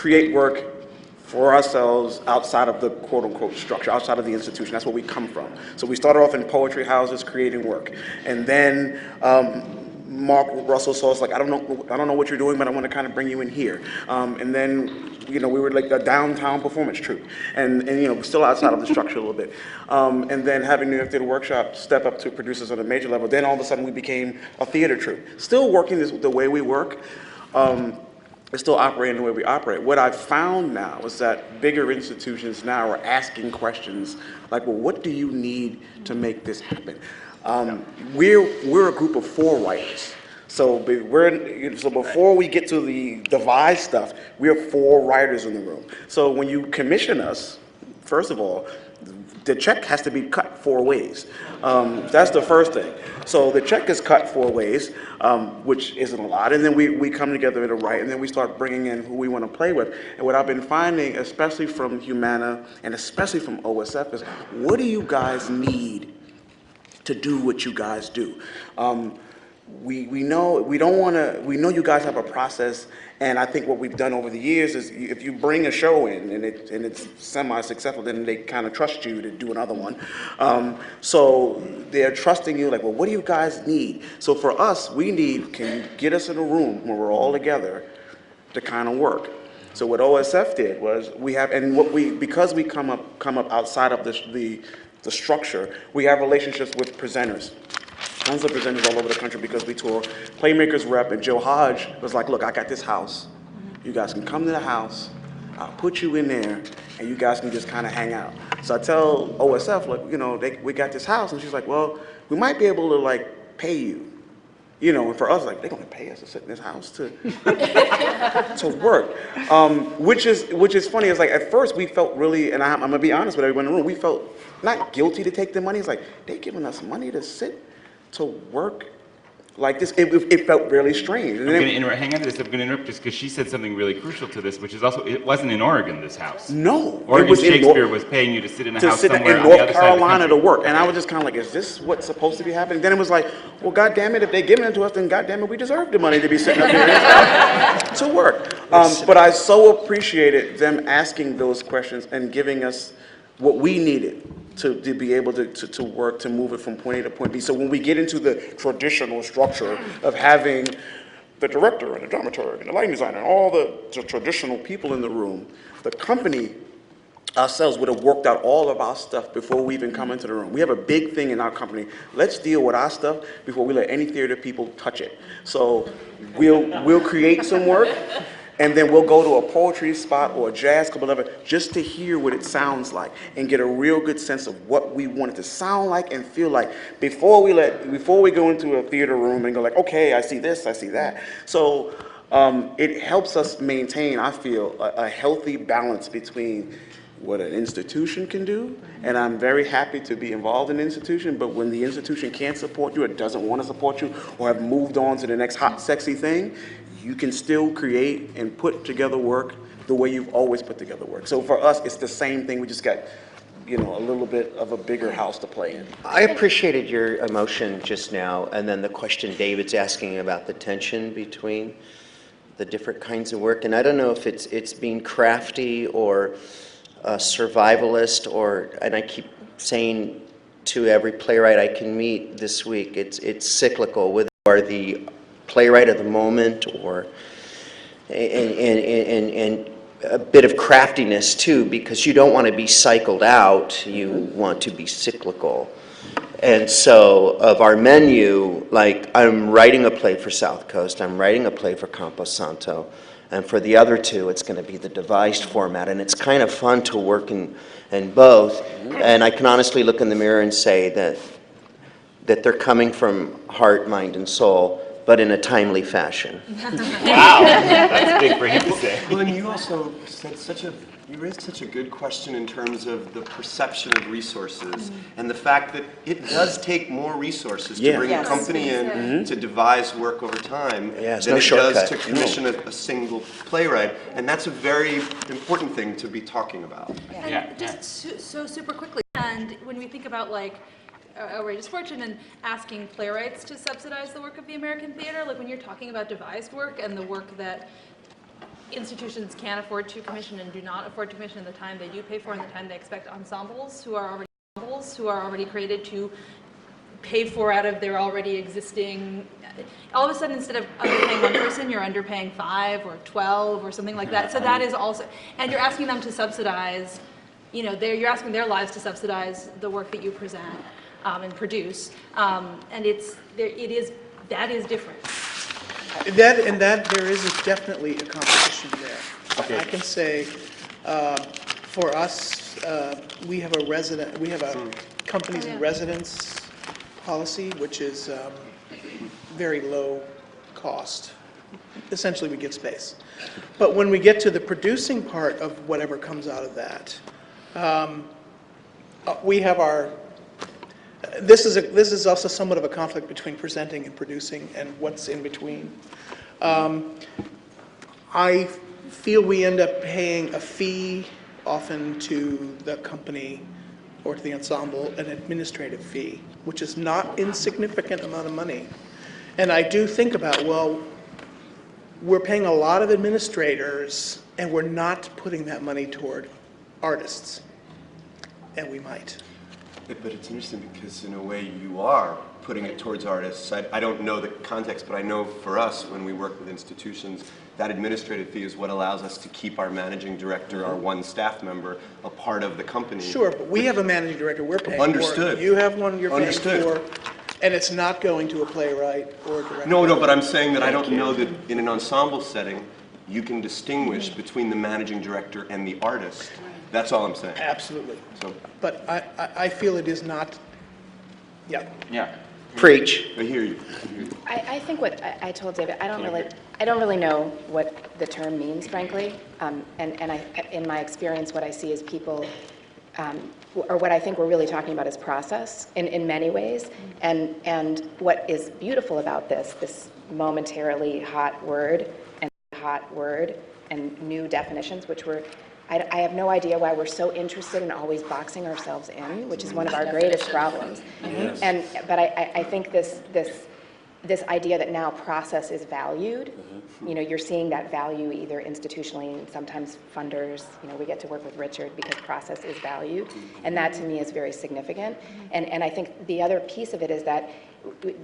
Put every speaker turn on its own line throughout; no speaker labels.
create work for ourselves outside of the quote-unquote structure, outside of the institution. That's where we come from. So we started off in poetry houses creating work. And then Mark Russell saw us like, I don't know what you're doing, but I want to kind of bring you in here. And then, we were like a downtown performance troupe, and still outside of the structure a little bit. And then having New York Theater Workshop step up to producers on a major level, then all of a sudden we became a theater troupe. Still working the way we work, it's still operating the way we operate. What I've found now is that bigger institutions now are asking questions like, well, what do you need to make this happen? We're a group of 4 writers. So before we get to the devise stuff, we have 4 writers in the room. So when you commission us, first of all, the check has to be cut 4 ways. That's the first thing. So the check is cut 4 ways, which isn't a lot. And then we come together to write, and then we start bringing in who we want to play with. And what I've been finding, especially from Humana and especially from OSF, is what do you guys need to do what you guys do? We know you guys have a process, and I think what we've done over the years is if you bring a show in and it's semi-successful, then they kind of trust you to do another one. So they're trusting you like, well, what do you guys need? So for us, can you get us in a room where we're all together to kind of work? So what OSF did was because we come up outside of the structure, we have relationships with presenters. Tons of presenters all over the country because we tour. Playmakers Rep and Joe Hodge was like, look, I got this house. You guys can come to the house. I'll put you in there, and you guys can just kind of hang out. So I tell OSF, like, we got this house, and she's like, well, we might be able to like pay you. And for us, like, they're gonna pay us to sit in this house to work. Which is funny. It's like at first we felt really, and I'm gonna be honest with everyone in the room, we felt not guilty to take the money. It's like they're giving us money to sit to work like this. It felt really strange. And
hang on to this. I'm going to interrupt just because she said something really crucial to this, which is also, it wasn't in Oregon, this house.
No.
Oregon Shakespeare was paying you to sit in a house somewhere
in
on the
North
other
Carolina
side of the
to work. And I was just kind of like, is this what's supposed to be happening? Then it was like, well, God damn it, if they're giving it to us, then God damn it, we deserve the money to be sitting up here to work. But I so appreciated them asking those questions and giving us what we needed to be able to work, to move it from point A to point B. So when we get into the traditional structure of having the director and the dramaturg and the lighting designer and all the traditional people in the room, the company ourselves would have worked out all of our stuff before we even come into the room. We have a big thing in our company. Let's deal with our stuff before we let any theater people touch it. So we'll create some work, and then we'll go to a poetry spot or a jazz club, whatever, just to hear what it sounds like and get a real good sense of what we want it to sound like and feel like before we go into a theater room and go like, okay, I see this, I see that. So it helps us maintain, I feel, a healthy balance between what an institution can do, and I'm very happy to be involved in an institution, but when the institution can't support you or doesn't want to support you or have moved on to the next hot, sexy thing, you can still create and put together work the way you've always put together work. So for us, it's the same thing. We just got, a little bit of a bigger house to play in.
I appreciated your emotion just now, and then the question David's asking about the tension between the different kinds of work. And I don't know if it's being crafty or survivalist, and I keep saying to every playwright I can meet this week, it's cyclical. Whether you are the playwright of the moment, or and a bit of craftiness too, because you don't want to be cycled out, you want to be cyclical. And so of our menu, like, I'm writing a play for South Coast, I'm writing a play for Campo Santo, and for the other two, it's going to be the devised format, and it's kind of fun to work in both. And I can honestly look in the mirror and say that they're coming from heart, mind, and soul, but in a timely fashion.
Wow, that's big for him to say.
Well, and you also said you raised such a good question in terms of the perception of resources and the fact that it does take more resources to bring a company in to devise work over time than it does to commission a single playwright, and that's a very important thing to be talking about.
Just so super quickly, and when we think about like Outrageous Fortune and asking playwrights to subsidize the work of the American theater, like when you're talking about devised work and the work that institutions can't afford to commission and do not afford to commission the time they do pay for and the time they expect ensembles who are already created to pay for out of their already existing. All of a sudden, instead of underpaying one person, you're underpaying 5 or 12 or something like that. So that is also, and you're asking them to subsidize, you're asking their lives to subsidize the work that you present and produce, and that is different.
That there is definitely a competition there.
Okay.
I can say, for us, we have a companies in residence policy, which is very low cost. Essentially, we get space. But when we get to the producing part of whatever comes out of that, we have our. This is also somewhat of a conflict between presenting and producing and what's in between. I feel we end up paying a fee often to the company or to the ensemble, an administrative fee, which is not insignificant amount of money. And I do think about, well, we're paying a lot of administrators and we're not putting that money toward artists, and we might.
But it's interesting because in a way you are putting it towards artists. I don't know the context, but I know for us when we work with institutions, that administrative fee is what allows us to keep our managing director, our one staff member, a part of the company.
Sure, but we have a managing director we're paying for.
Understood.
You have one you're paying
Understood.
for, and it's not going to a playwright or a director.
No, but I'm saying that I don't know that in an ensemble setting, you can distinguish between the managing director and the artist. That's all I'm saying.
Absolutely.
So,
But I feel it is not, yeah.
Yeah.
Preach.
I hear you.
I think what I told David, I don't really know what the term means, frankly. In my experience, what I see is people, or what I think we're really talking about is process in many ways. And what is beautiful about this momentarily hot word and new definitions, which I have no idea why we're so interested in always boxing ourselves in, which is one of our greatest problems. Yes. But I think this idea that now process is valued, you're seeing that value either institutionally, and sometimes funders, we get to work with Richard because process is valued, and that to me is very significant. And I think the other piece of it is that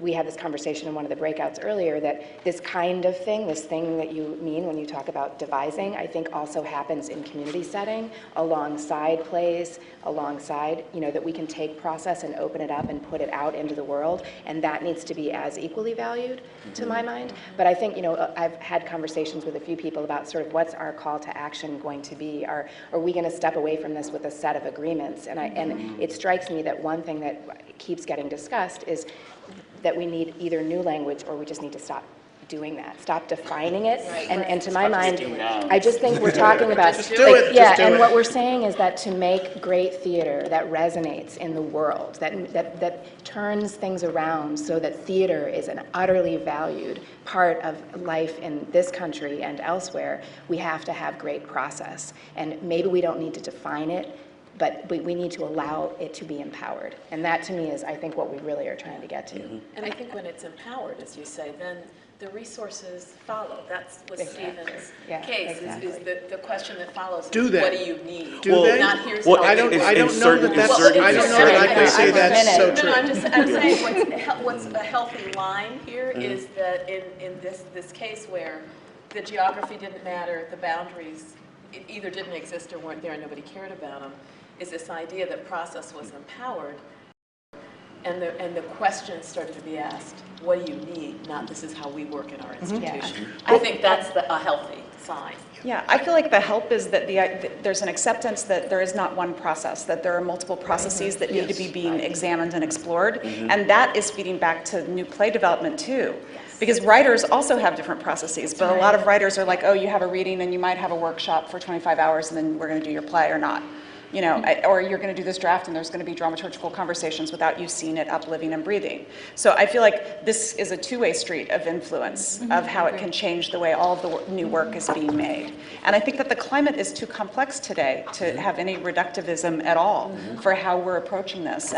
we had this conversation in one of the breakouts earlier, that this kind of thing, this thing that you mean when you talk about devising, I think also happens in community setting, alongside plays, alongside, that we can take process and open it up and put it out into the world, and that needs to be as equally valued, to my mind. But I think, I've had conversations with a few people about sort of what's our call to action going to be. Are we going to step away from this with a set of agreements? And it strikes me that one thing that keeps getting discussed is that we need either new language or we just need to stop doing that, stop defining it. And to my mind, I just think we're talking about, and what we're saying is that to make great theater that resonates in the world, that turns things around so that theater is an utterly valued part of life in this country and elsewhere, we have to have great process. And maybe we don't need to define it, but we need to allow it to be empowered. And that, to me, is, I think, what we really are trying to get to.
And I think when it's empowered, as you say, then the resources follow. That's what Stephen's case is the question that follows.
Do they?
What do you need?
Do they?
Not here's
I don't know that I can say that's so true.
No, I'm saying what's a healthy line here is that in this case where the geography didn't matter, the boundaries either didn't exist or weren't there and nobody cared about them, is this idea that process was empowered, and the questions started to be asked, what do you need, not this is how we work in our institution. I think that's a healthy sign.
Yeah, I feel like the help is that there's an acceptance that there is not one process, that there are multiple processes that need to be being examined and explored, and that is feeding back to new play development too. Because writers also have different processes, but a lot of writers are like, oh, you have a reading and you might have a workshop for 25 hours and then we're going to do your play or not. you know, or you're going to do this draft and there's going to be dramaturgical conversations without you seeing it up living and breathing. So I feel like this is a two-way street of influence of how it can change the way all of the new work is being made. And I think that the climate is too complex today to have any reductivism at all for how we're approaching this.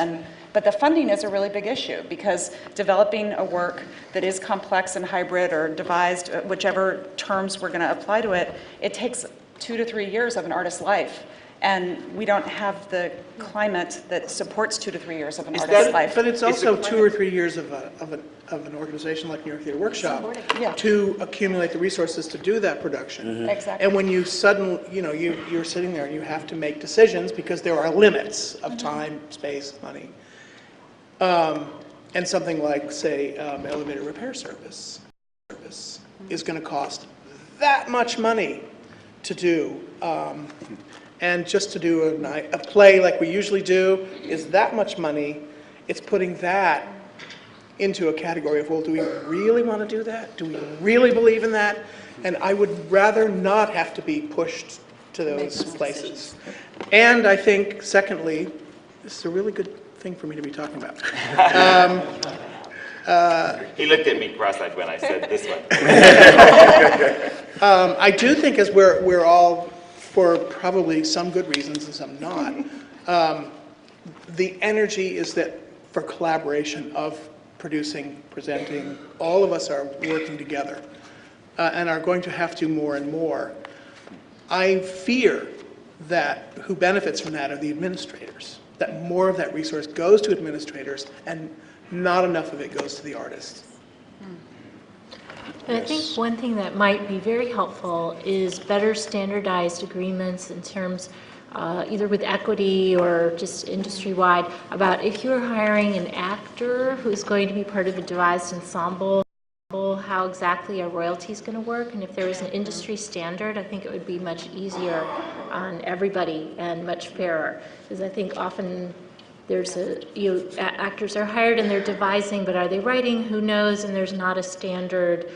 But the funding is a really big issue, because developing a work that is complex and hybrid or devised, whichever terms we're going to apply to it, it takes 2 to 3 years of an artist's life. And we don't have the climate that supports 2 to 3 years of an artist's life.
But it's also 2 or 3 years of an organization like New York Theater Workshop to accumulate the resources to do that production.
Exactly.
And when you suddenly, you know, you're sitting there and you have to make decisions because there are limits of time, space, money. And something like, say, elevator repair service is going to cost that much money to do. And just to do a play like we usually do is that much money. It's putting that into a category of, well, do we really want to do that? Do we really believe in that? And I would rather not have to be pushed to those places. And I think, secondly, this is a really good thing for me to be talking about.
He looked at me cross-eyed when I said this one.
I do think, as we're all, for probably some good reasons and some not, the energy is that for collaboration of producing, presenting, all of us are working together and are going to have to more and more. I fear that who benefits from that are the administrators, that more of that resource goes to administrators and not enough of it goes to the artists.
And I think one thing that might be very helpful is better standardized agreements in terms, either with equity or just industry-wide, about if you're hiring an actor who's going to be part of a devised ensemble, how exactly a royalty is going to work. And if there was an industry standard, I think it would be much easier on everybody and much fairer. Because I think often there's actors are hired and they're devising, but are they writing? Who knows? And there's not a standard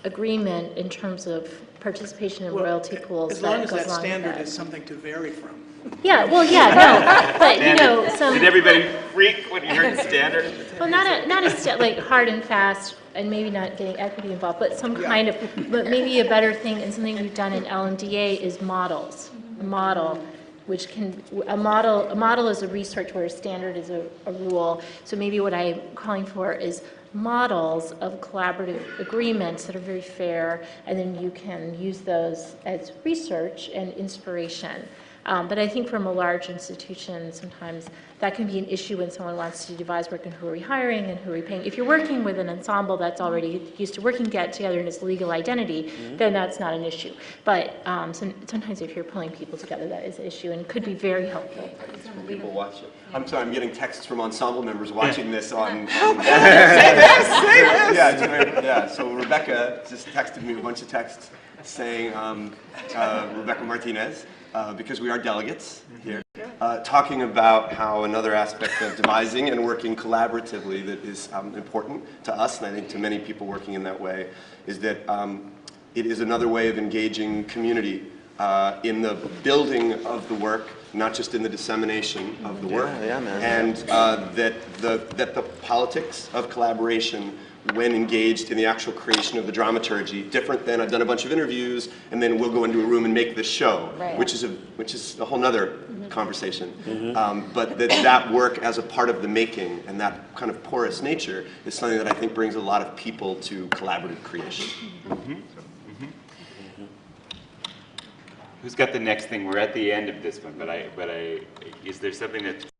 agreement in terms of participation in royalty pools.
As long as that standard is something to vary from.
Yeah, well, yeah, no, but you know, some.
Did everybody freak when you heard standard?
Well, not a like hard and fast, and maybe not getting equity involved, but some kind of, but maybe a better thing, and something we've done in LMDA is models. A model, which can, a model is a research where a standard is a rule. So maybe what I'm calling for is models of collaborative agreements that are very fair, and then you can use those as research and inspiration. But I think from a large institution, sometimes that can be an issue when someone wants to devise work and who are we hiring and who are we paying. If you're working with an ensemble that's already used to working together in its legal identity, then that's not an issue. But sometimes if you're pulling people together, that is an issue and could be very helpful.
People watch it. I'm sorry, I'm getting texts from ensemble members watching this on yeah, so Rebecca just texted me a bunch of texts saying, Rebecca Martinez, because we are delegates here, talking about how another aspect of devising and working collaboratively that is important to us, and I think to many people working in that way, is that it is another way of engaging community in the building of the work, not just in the dissemination of the work, and that the politics of collaboration when engaged in the actual creation of the dramaturgy, different than I've done a bunch of interviews and then we'll go into a room and make this show, which is a whole nother conversation. But that work as a part of the making and that kind of porous nature is something that I think brings a lot of people to collaborative creation.
Who's got the next thing? We're at the end of this one, but is there something that